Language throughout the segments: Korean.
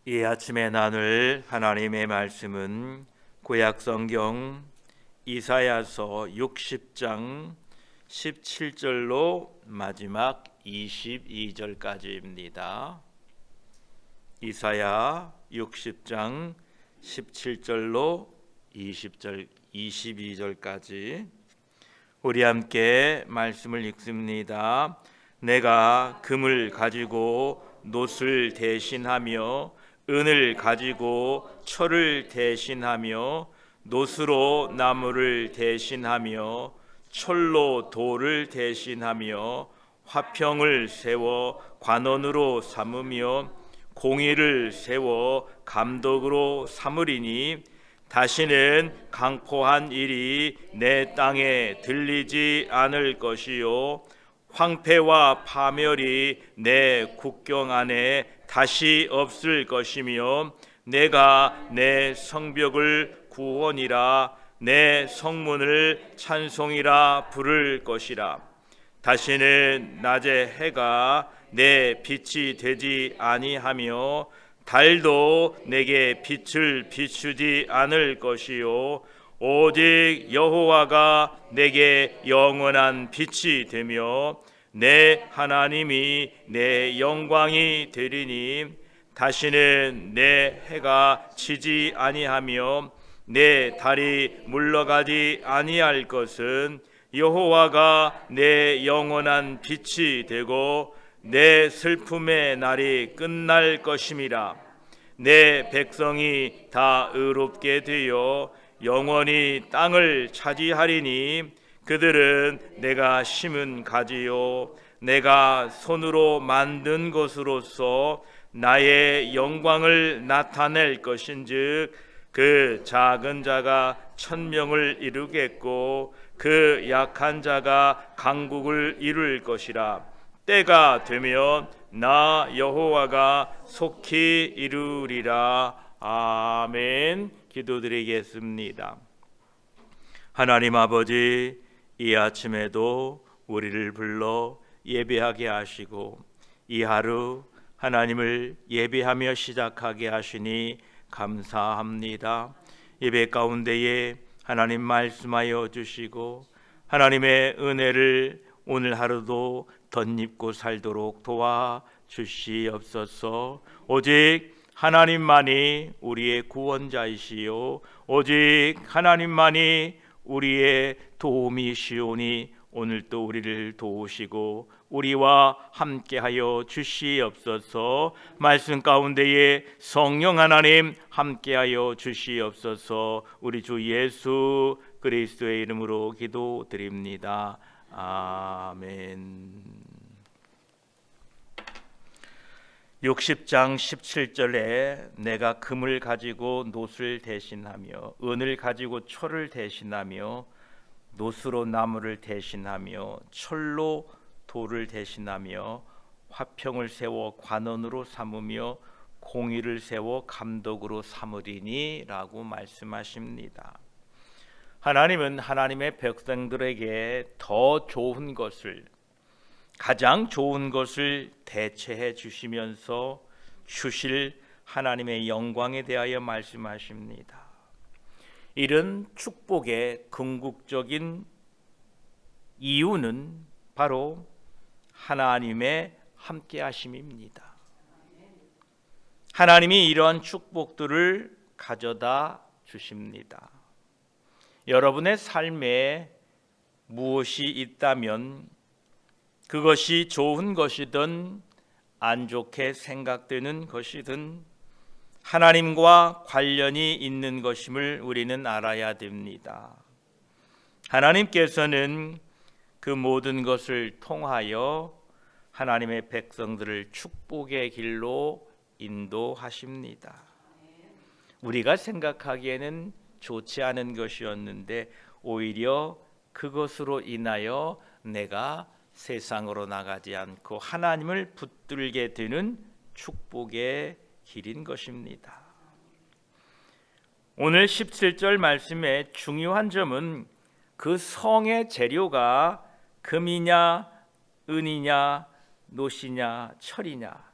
이 아침에 나눌 하나님의 말씀은 구약성경 이사야서 60장 17절로 마지막 22절까지입니다. 이사야 60장 17절로 22절까지 우리 함께 말씀을 읽습니다. 내가 금을 가지고 놋을 대신하며 은을 가지고 철을 대신하며 놋으로 나무를 대신하며 철로 돌을 대신하며 화평을 세워 관원으로 삼으며 공의를 세워 감독으로 삼으리니 다시는 강포한 일이 내 땅에 들리지 않을 것이요 황폐와 파멸이 내 국경 안에 다시 없을 것이며 내가 내 성벽을 구원이라 내 성문을 찬송이라 부를 것이라. 다시는 낮에 해가 내 빛이 되지 아니하며 달도 내게 빛을 비추지 않을 것이요 오직 여호와가 내게 영원한 빛이 되며 내 하나님이 내 영광이 되리니 다시는 내 해가 지지 아니하며 내 달이 물러가지 아니할 것은 여호와가 내 영원한 빛이 되고 내 슬픔의 날이 끝날 것임이라. 내 백성이 다 의롭게 되어 영원히 땅을 차지하리니 그들은 내가 심은 가지요 내가 손으로 만든 것으로서 나의 영광을 나타낼 것인즉 그 작은 자가 천명을 이루겠고 그 약한 자가 강국을 이룰 것이라. 때가 되면 나 여호와가 속히 이루리라. 아멘. 기도드리겠습니다. 하나님 아버지, 이 아침에도 우리를 불러 예배하게 하시고 이 하루 하나님을 예배하며 시작하게 하시니 감사합니다. 예배 가운데에 하나님 말씀하여 주시고 하나님의 은혜를 오늘 하루도 덧입고 살도록 도와주시옵소서. 오직 하나님만이 우리의 구원자이시요 오직 하나님만이 우리의 도움이시오니 오늘도 우리를 도우시고 우리와 함께하여 주시옵소서. 말씀 가운데에 성령 하나님 함께하여 주시옵소서. 우리 주 예수 그리스도의 이름으로 기도드립니다. 아멘. 60장 17절에 내가 금을 가지고 놋을 대신하며 은을 가지고 철을 대신하며 놋으로 나무를 대신하며 철로 돌을 대신하며 화평을 세워 관원으로 삼으며 공의를 세워 감독으로 삼으리니 라고 말씀하십니다. 하나님은 하나님의 백성들에게 더 좋은 것을, 가장 좋은 것을 대체해 주시면서 주실 하나님의 영광에 대하여 말씀하십니다. 이런 축복의 궁극적인 이유는 바로 하나님의 함께하심입니다. 하나님이 이러한 축복들을 가져다 주십니다. 여러분의 삶에 무엇이 있다면 그것이 좋은 것이든 안 좋게 생각되는 것이든 하나님과 관련이 있는 것임을 우리는 알아야 됩니다. 하나님께서는 그 모든 것을 통하여 하나님의 백성들을 축복의 길로 인도하십니다. 우리가 생각하기에는 좋지 않은 것이었는데 오히려 그것으로 인하여 내가 세상으로 나가지 않고 하나님을 붙들게 되는 축복의 길인 것입니다. 오늘 17절 말씀의 중요한 점은 그 성의 재료가 금이냐 은이냐 놋이냐 철이냐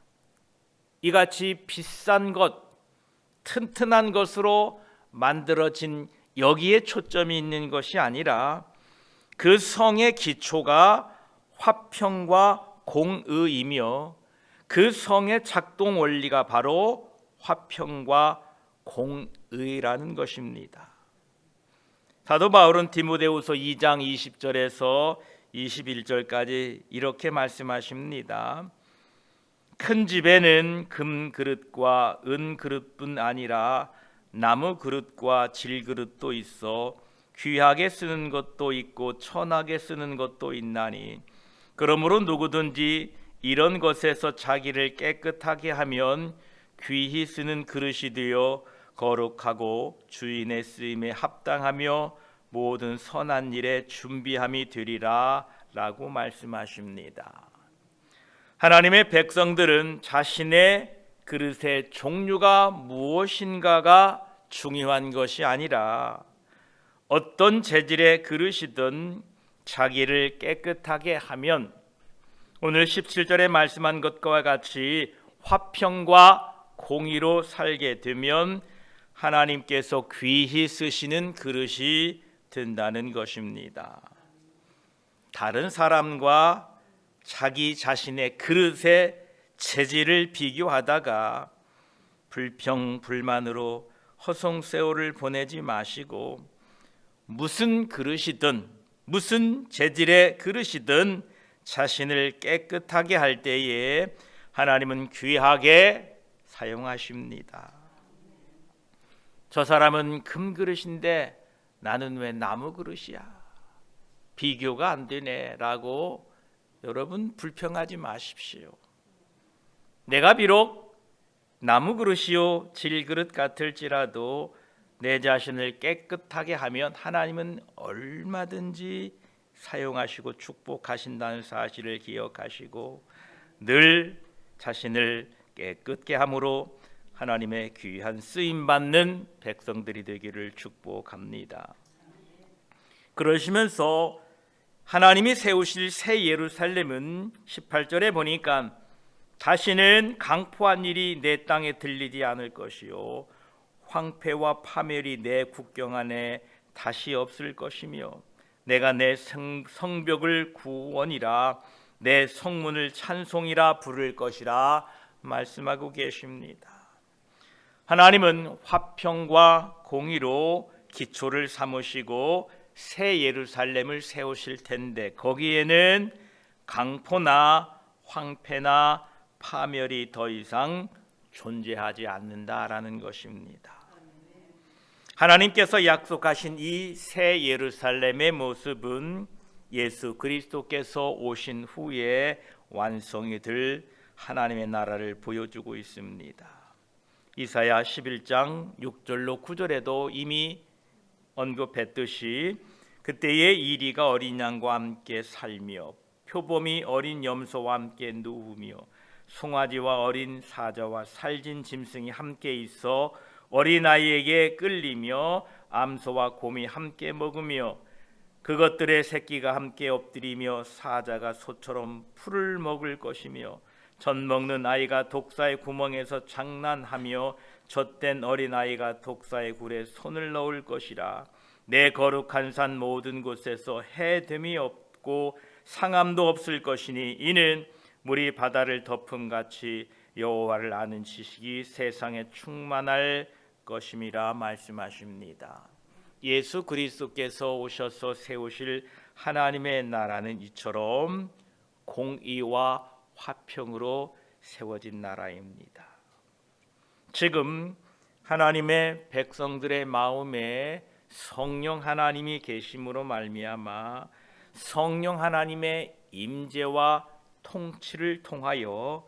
이같이 비싼 것, 튼튼한 것으로 만들어진 여기에 초점이 있는 것이 아니라 그 성의 기초가 화평과 공의이며 그 성의 작동 원리가 바로 화평과 공의라는 것입니다. 사도 바울은 디모데후서 2장 20절에서 21절까지 이렇게 말씀하십니다. 큰 집에는 금 그릇과 은 그릇뿐 아니라 나무 그릇과 질 그릇도 있어 귀하게 쓰는 것도 있고 천하게 쓰는 것도 있나니 그러므로 누구든지 이런 것에서 자기를 깨끗하게 하면 귀히 쓰는 그릇이 되어 거룩하고 주인의 쓰임에 합당하며 모든 선한 일에 준비함이 되리라 라고 말씀하십니다. 하나님의 백성들은 자신의 그릇의 종류가 무엇인가가 중요한 것이 아니라 어떤 재질의 그릇이든 자기를 깨끗하게 하면 오늘 17절에 말씀한 것과 같이 화평과 공의로 살게 되면 하나님께서 귀히 쓰시는 그릇이 된다는 것입니다. 다른 사람과 자기 자신의 그릇의 재질을 비교하다가 불평 불만으로 허송세월을 보내지 마시고 무슨 그릇이든 무슨 재질의 그릇이든 자신을 깨끗하게 할 때에 하나님은 귀하게 사용하십니다. 저 사람은 금 그릇인데 나는 왜 나무 그릇이야? 비교가 안 되네 라고 여러분 불평하지 마십시오. 내가 비록 나무 그릇이요 질그릇 같을지라도 내 자신을 깨끗하게 하면 하나님은 얼마든지 사용하시고 축복하신다는 사실을 기억하시고 늘 자신을 깨끗게 함으로 하나님의 귀한 쓰임받는 백성들이 되기를 축복합니다. 그러시면서 하나님이 세우실 새 예루살렘은 18절에 보니까 다시는 강포한 일이 내 땅에 들리지 않을 것이요 황폐와 파멸이 내 국경 안에 다시 없을 것이며 내가 내 성벽을 구원이라 내 성문을 찬송이라 부를 것이라 말씀하고 계십니다. 하나님은 화평과 공의로 기초를 삼으시고 새 예루살렘을 세우실 텐데 거기에는 강포나 황폐나 파멸이 더 이상 존재하지 않는다라는 것입니다. 하나님께서 약속하신 이 새 예루살렘의 모습은 예수 그리스도께서 오신 후에 완성이 될 하나님의 나라를 보여주고 있습니다. 이사야 11장 6절로 9절에도 이미 언급했듯이 그때에 이리가 어린 양과 함께 살며 표범이 어린 염소와 함께 누우며 송아지와 어린 사자와 살진 짐승이 함께 있어 어린아이에게 끌리며 암소와 곰이 함께 먹으며 그것들의 새끼가 함께 엎드리며 사자가 소처럼 풀을 먹을 것이며 젖 먹는 아이가 독사의 구멍에서 장난하며 젖된 어린아이가 독사의 굴에 손을 넣을 것이라. 내 거룩한 산 모든 곳에서 해됨이 없고 상함도 없을 것이니 이는 물이 바다를 덮음같이 여호와를 아는 지식이 세상에 충만할 것임이라 말씀하십니다. 예수 그리스도께서 오셔서 세우실 하나님의 나라는 이처럼 공의와 화평으로 세워진 나라입니다. 지금 하나님의 백성들의 마음에 성령 하나님이 계심으로 말미암아 성령 하나님의 임재와 통치를 통하여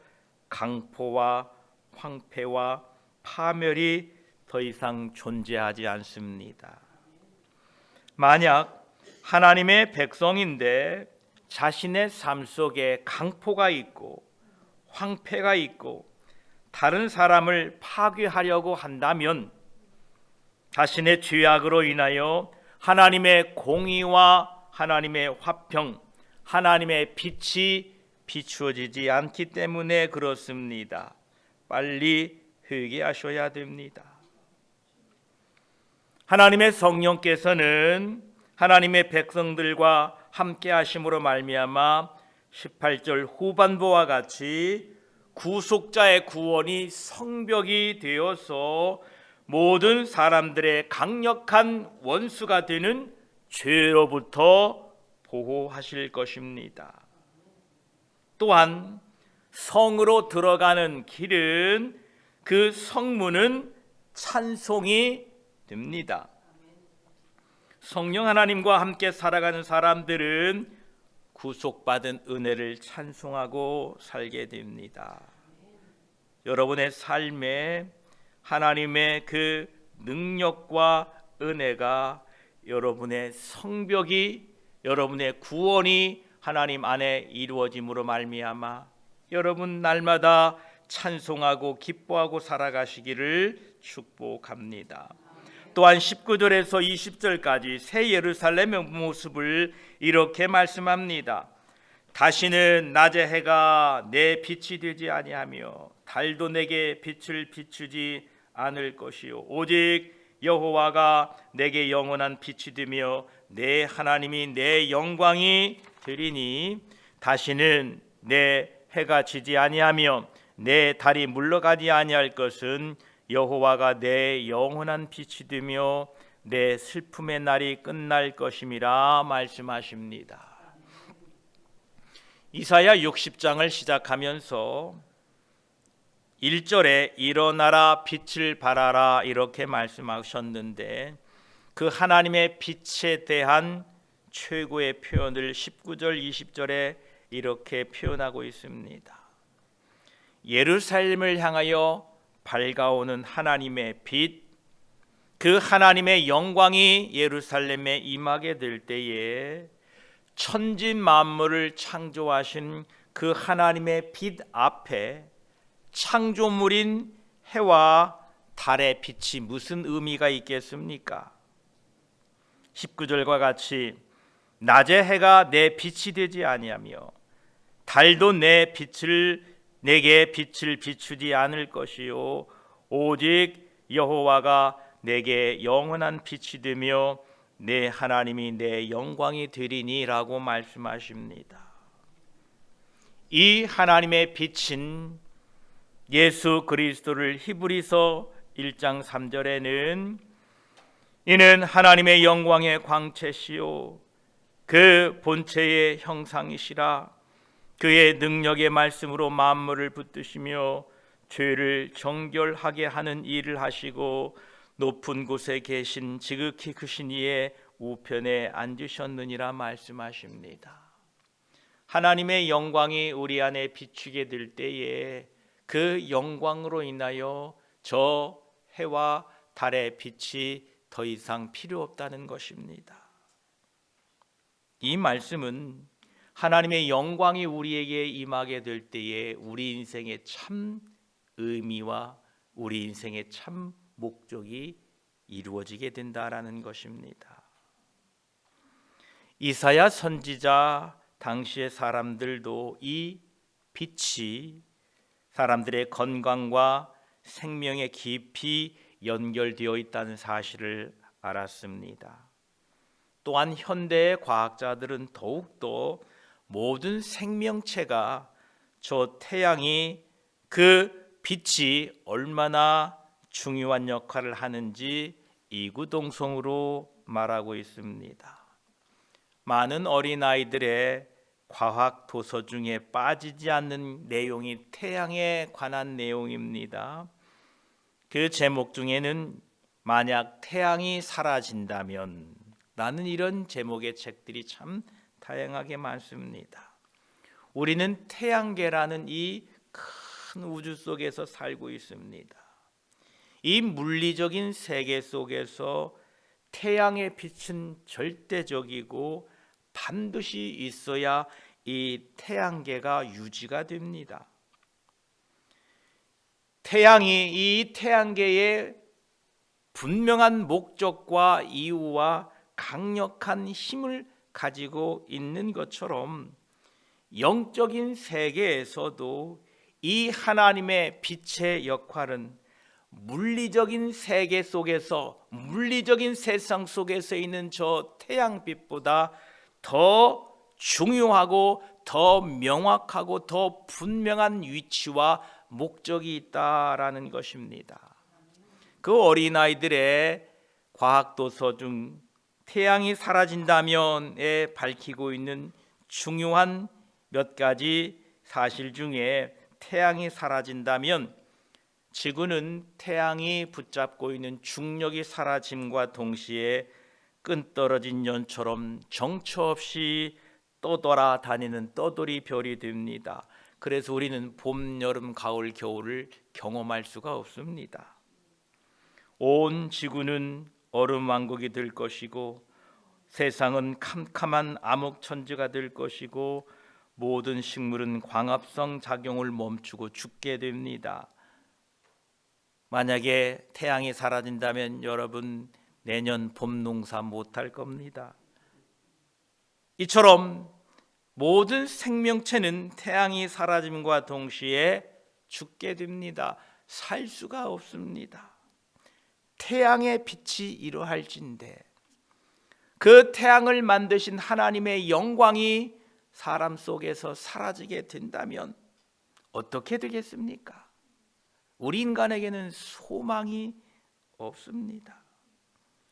강포와 황폐와 파멸이 더 이상 존재하지 않습니다. 만약 하나님의 백성인데 자신의 삶 속에 강포가 있고 황폐가 있고 다른 사람을 파괴하려고 한다면 자신의 죄악으로 인하여 하나님의 공의와 하나님의 화평, 하나님의 빛이 비추어지지 않기 때문에 그렇습니다. 빨리 회개하셔야 됩니다. 하나님의 성령께서는 하나님의 백성들과 함께 하심으로 말미암아 18절 후반부와 같이 구속자의 구원이 성벽이 되어서 모든 사람들의 강력한 원수가 되는 죄로부터 보호하실 것입니다. 또한 성으로 들어가는 길은 그 성문은 찬송이 됩니다. 성령 하나님과 함께 살아가는 사람들은 구속받은 은혜를 찬송하고 살게 됩니다. 여러분의 삶에 하나님의 그 능력과 은혜가 여러분의 성벽이 여러분의 구원이 하나님 안에 이루어짐으로 말미암아 여러분 날마다 찬송하고 기뻐하고 살아가시기를 축복합니다. 또한 19절에서 20절까지 새 예루살렘의 모습을 이렇게 말씀합니다. 다시는 낮의 해가 내 빛이 되지 아니하며 달도 내게 빛을 비추지 않을 것이요 오직 여호와가 내게 영원한 빛이 되며 내 하나님이 내 영광이 되리니 다시는 내 해가 지지 아니하며 내 달이 물러가지 아니할 것은 여호와가 내 영원한 빛이 되며 내 슬픔의 날이 끝날 것임이라 말씀하십니다. 이사야 60장을 시작하면서 1절에 일어나라 빛을 발하라 이렇게 말씀하셨는데 그 하나님의 빛에 대한 최고의 표현을 19절 20절에 이렇게 표현하고 있습니다. 예루살렘을 향하여 밝아오는 하나님의 빛, 그 하나님의 영광이 예루살렘에 임하게 될 때에 천지 만물을 창조하신 그 하나님의 빛 앞에 창조물인 해와 달의 빛이 무슨 의미가 있겠습니까? 19절과 같이 낮의 해가 내 빛이 되지 아니하며 달도 내게 빛을 비추지 않을 것이요 오직 여호와가 내게 영원한 빛이 되며 내 하나님이 내 영광이 되리니라고 말씀하십니다. 이 하나님의 빛인 예수 그리스도를 히브리서 1장 3절에는 이는 하나님의 영광의 광채시요 그 본체의 형상이시라 그의 능력의 말씀으로 만물을 붙드시며 죄를 정결하게 하는 일을 하시고 높은 곳에 계신 지극히 크신 이의 우편에 앉으셨느니라 말씀하십니다. 하나님의 영광이 우리 안에 비추게 될 때에 그 영광으로 인하여 저 해와 달의 빛이 더 이상 필요 없다는 것입니다. 이 말씀은 하나님의 영광이 우리에게 임하게 될 때에 우리 인생의 참 의미와 우리 인생의 참 목적이 이루어지게 된다라는 것입니다. 이사야 선지자 당시의 사람들도 이 빛이 사람들의 건강과 생명에 깊이 연결되어 있다는 사실을 알았습니다. 또한 현대의 과학자들은 더욱더 모든 생명체가 저 태양이 그 빛이 얼마나 중요한 역할을 하는지 이구동성으로 말하고 있습니다. 많은 어린아이들의 과학 도서 중에 빠지지 않는 내용이 태양에 관한 내용입니다. 그 제목 중에는 만약 태양이 사라진다면 라는 이런 제목의 책들이 참 다양하게 많습니다. 우리는 태양계라는 이 큰 우주 속에서 살고 있습니다. 이 물리적인 세계 속에서 태양의 빛은 절대적이고 반드시 있어야 이 태양계가 유지가 됩니다. 태양이 이 태양계의 분명한 목적과 이유와 강력한 힘을 가지고 있는 것처럼 영적인 세계에서도 이 하나님의 빛의 역할은 물리적인 세계 속에서, 물리적인 세상 속에서 있는 저 태양빛보다 더 중요하고 더 명확하고 더 분명한 위치와 목적이 있다라는 것입니다. 그 어린아이들의 과학도서 중 태양이 사라진다면에 밝히고 있는 중요한 몇 가지 사실 중에, 태양이 사라진다면 지구는 태양이 붙잡고 있는 중력이 사라짐과 동시에 끈 떨어진 연처럼 정처 없이 떠돌아다니는 떠돌이 별이 됩니다. 그래서 우리는 봄, 여름, 가을, 겨울을 경험할 수가 없습니다. 온 지구는 얼음 왕국이 될 것이고, 세상은 캄캄한 암흑천지가 될 것이고, 모든 식물은 광합성 작용을 멈추고 죽게 됩니다. 만약에 태양이 사라진다면 여러분 내년 봄 농사 못할 겁니다. 이처럼 모든 생명체는 태양이 사라짐과 동시에 죽게 됩니다. 살 수가 없습니다. 태양의 빛이 이러할진대 그 태양을 만드신 하나님의 영광이 사람 속에서 사라지게 된다면 어떻게 되겠습니까? 우리 인간에게는 소망이 없습니다.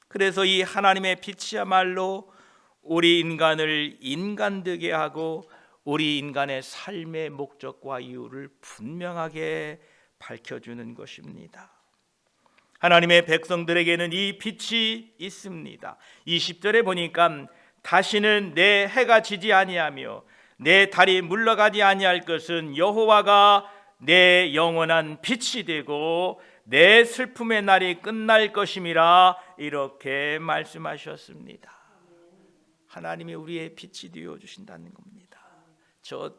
그래서 이 하나님의 빛이야말로 우리 인간을 인간되게 하고 우리 인간의 삶의 목적과 이유를 분명하게 밝혀주는 것입니다. 하나님의 백성들에게는 이 빛이 있습니다. 20절에 보니까 다시는 내 해가 지지 아니하며 내 달이 물러가지 아니할 것은 여호와가 내 영원한 빛이 되고 내 슬픔의 날이 끝날 것임이라, 이렇게 말씀하셨습니다. 하나님이 우리의 빛이 되어 주신다는 겁니다. 저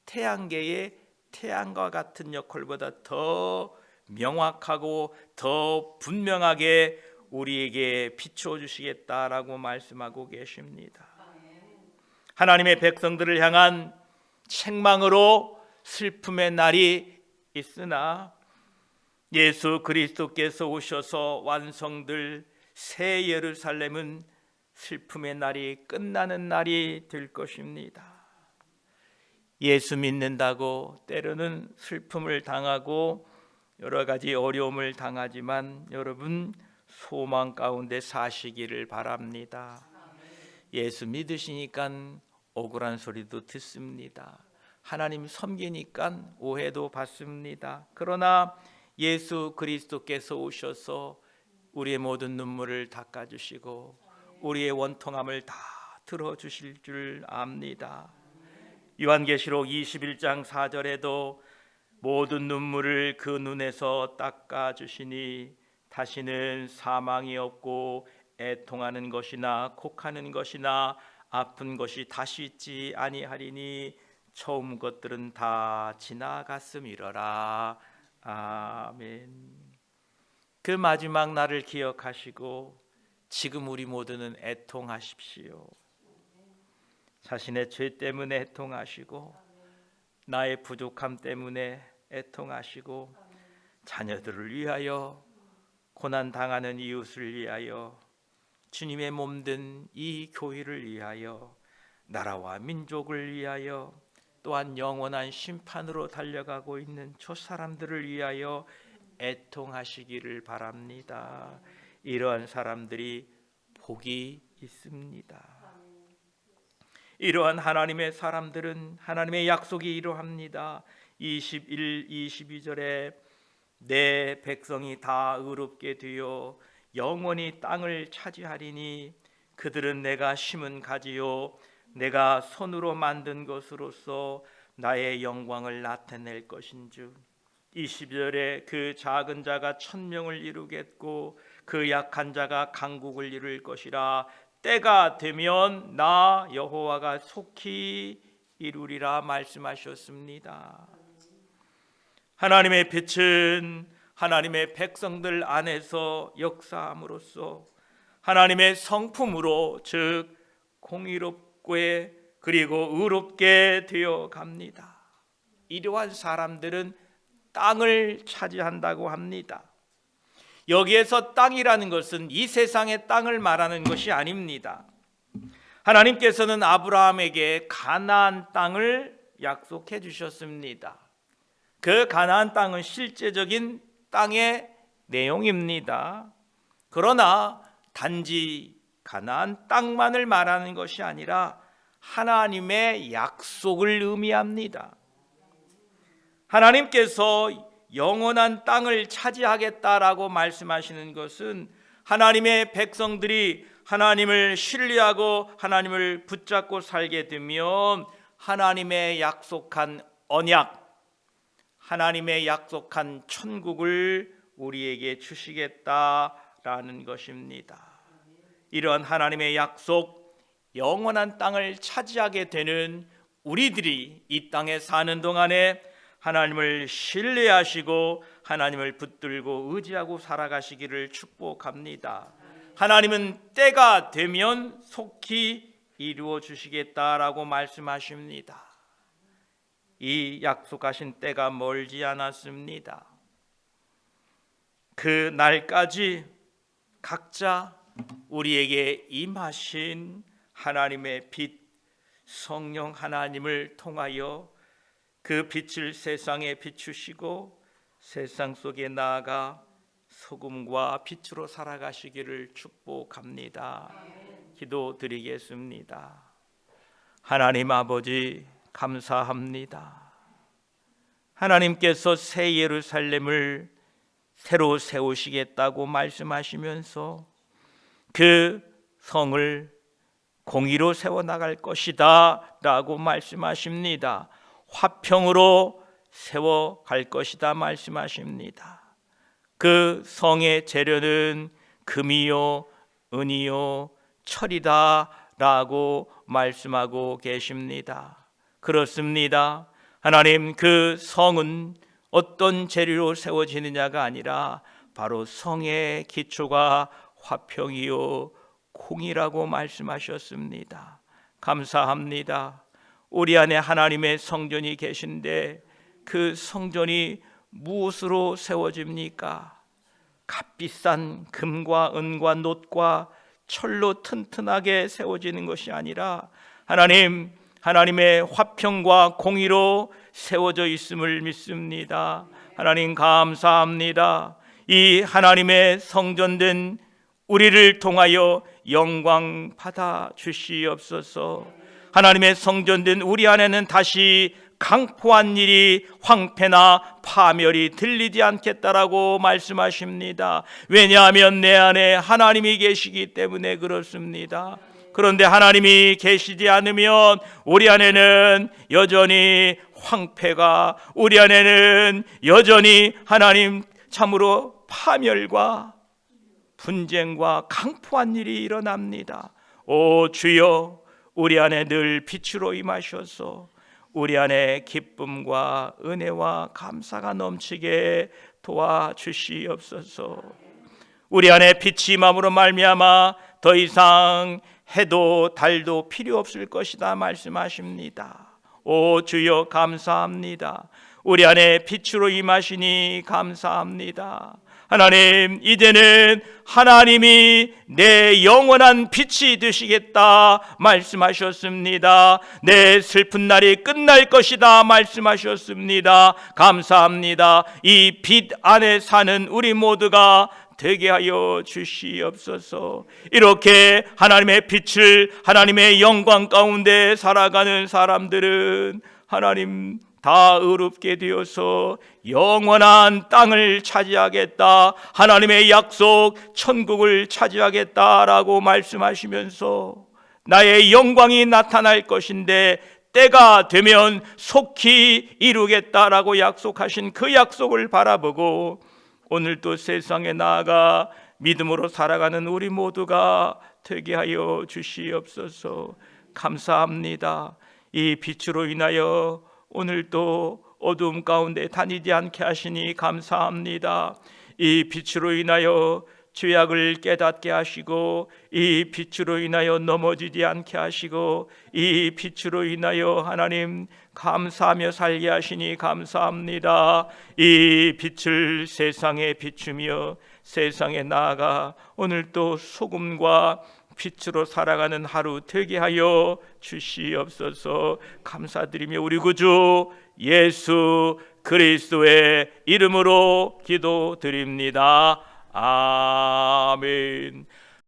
태양계의 태양과 같은 역할보다 더 명확하고 더 분명하게 우리에게 비춰 주시겠다라고 말씀하고 계십니다. 하나님의 백성들을 향한 책망으로 슬픔의 날이 있으나 예수 그리스도께서 오셔서 완성될 새 예루살렘은 슬픔의 날이 끝나는 날이 될 것입니다. 예수 믿는다고 때로는 슬픔을 당하고 여러 가지 어려움을 당하지만 여러분 소망 가운데 사시기를 바랍니다. 예수 믿으시니까 억울한 소리도 듣습니다. 하나님 섬기니까 오해도 받습니다. 그러나 예수 그리스도께서 오셔서 우리의 모든 눈물을 닦아주시고 우리의 원통함을 다 들어주실 줄 압니다. 요한계시록 21장 4절에도 모든 눈물을 그 눈에서 닦아주시니 다시는 사망이 없고 애통하는 것이나 곡하는 것이나 아픈 것이 다시 있지 아니하리니 처음 것들은 다 지나갔음이러라. 아멘. 그 마지막 날을 기억하시고 지금 우리 모두는 애통하십시오. 자신의 죄 때문에 애통하시고 나의 부족함 때문에 애통하시고 자녀들을 위하여, 고난 당하는 이웃을 위하여, 주님의 몸된 이 교회를 위하여, 나라와 민족을 위하여, 또한 영원한 심판으로 달려가고 있는 저 사람들을 위하여 애통하시기를 바랍니다. 이러한 사람들이 복이 있습니다. 이러한 하나님의 사람들은 하나님의 약속이 이러합니다. 21, 22절에 내 백성이 다 의롭게 되어 영원히 땅을 차지하리니 그들은 내가 심은 가지요 내가 손으로 만든 것으로서 나의 영광을 나타낼 것인즉 20절에 그 작은 자가 천명을 이루겠고 그 약한 자가 강국을 이룰 것이라. 때가 되면 나 여호와가 속히 이루리라 말씀하셨습니다. 하나님의 빛은 하나님의 백성들 안에서 역사함으로써 하나님의 성품으로, 즉 공의롭게 그리고 의롭게 되어 갑니다. 이러한 사람들은 땅을 차지한다고 합니다. 여기에서 땅이라는 것은 이 세상의 땅을 말하는 것이 아닙니다. 하나님께서는 아브라함에게 가나안 땅을 약속해 주셨습니다. 그 가나안 땅은 실제적인 땅의 내용입니다. 그러나 단지 가나안 땅만을 말하는 것이 아니라 하나님의 약속을 의미합니다. 하나님께서 영원한 땅을 차지하겠다라고 말씀하시는 것은 하나님의 백성들이 하나님을 신뢰하고 하나님을 붙잡고 살게 되면 하나님의 약속한 언약, 하나님의 약속한 천국을 우리에게 주시겠다라는 것입니다. 이러한 하나님의 약속, 영원한 땅을 차지하게 되는 우리들이 이 땅에 사는 동안에 하나님을 신뢰하시고 하나님을 붙들고 의지하고 살아가시기를 축복합니다. 하나님은 때가 되면 속히 이루어 주시겠다라고 말씀하십니다. 이 약속하신 때가 멀지 않았습니다. 그 날까지 각자 우리에게 임하신 하나님의 빛, 성령 하나님을 통하여 그 빛을 세상에 비추시고 세상 속에 나아가 소금과 빛으로 살아가시기를 축복합니다. 기도드리겠습니다. 하나님 아버지 감사합니다. 하나님께서 새 예루살렘을 새로 세우시겠다고 말씀하시면서 그 성을 공의로 세워나갈 것이다 라고 말씀하십니다. 화평으로 세워갈 것이다 말씀하십니다. 그 성의 재료는 금이요 은이요 철이다 라고 말씀하고 계십니다. 그렇습니다. 하나님, 그 성은 어떤 재료로 세워지느냐가 아니라 바로 성의 기초가 화평이요 공이라고 말씀하셨습니다. 감사합니다. 우리 안에 하나님의 성전이 계신데 그 성전이 무엇으로 세워집니까? 값비싼 금과 은과 놋과 철로 튼튼하게 세워지는 것이 아니라 하나님의 화평과 공의로 세워져 있음을 믿습니다. 하나님 감사합니다. 이 하나님의 성전된 우리를 통하여 영광 받아 주시옵소서. 하나님의 성전된 우리 안에는 다시 강포한 일이 황폐나 파멸이 들리지 않겠다라고 말씀하십니다. 왜냐하면 내 안에 하나님이 계시기 때문에 그렇습니다. 그런데 하나님이 계시지 않으면 우리 안에는 여전히 황폐가, 우리 안에는 여전히 하나님 참으로 파멸과 분쟁과 강포한 일이 일어납니다. 오 주여, 우리 안에 늘 빛으로 임하셔서 우리 안에 기쁨과 은혜와 감사가 넘치게 도와주시옵소서. 우리 안에 빛이 임함으로 말미암아 더 이상 해도 달도 필요 없을 것이다 말씀하십니다. 오 주여 감사합니다. 우리 안에 빛으로 임하시니 감사합니다. 하나님, 이제는 하나님이 내 영원한 빛이 되시겠다 말씀하셨습니다. 내 슬픈 날이 끝날 것이다 말씀하셨습니다. 감사합니다. 이 빛 안에 사는 우리 모두가 되게 하여 주시옵소서. 이렇게 하나님의 빛을, 하나님의 영광 가운데 살아가는 사람들은 하나님 다 의롭게 되어서 영원한 땅을 차지하겠다, 하나님의 약속 천국을 차지하겠다라고 말씀하시면서 나의 영광이 나타날 것인데 때가 되면 속히 이루겠다라고 약속하신 그 약속을 바라보고 오늘도 세상에 나아가 믿음으로 살아가는 우리 모두가 되게 하여 주시옵소서. 감사합니다. 이 빛으로 인하여 오늘도 어두움 가운데 다니지 않게 하시니 감사합니다. 이 빛으로 인하여 죄악을 깨닫게 하시고 이 빛으로 인하여 넘어지지 않게 하시고 이 빛으로 인하여 하나님 감사하며 살게 하시니 감사합니다. 이 빛을 세상에 비추며 세상에 나아가 오늘 또 소금과 빛으로 살아가는 하루 되게 하여 주시옵소서. 감사드리며 우리 구주 예수 그리스도의 이름으로 기도드립니다. 아멘.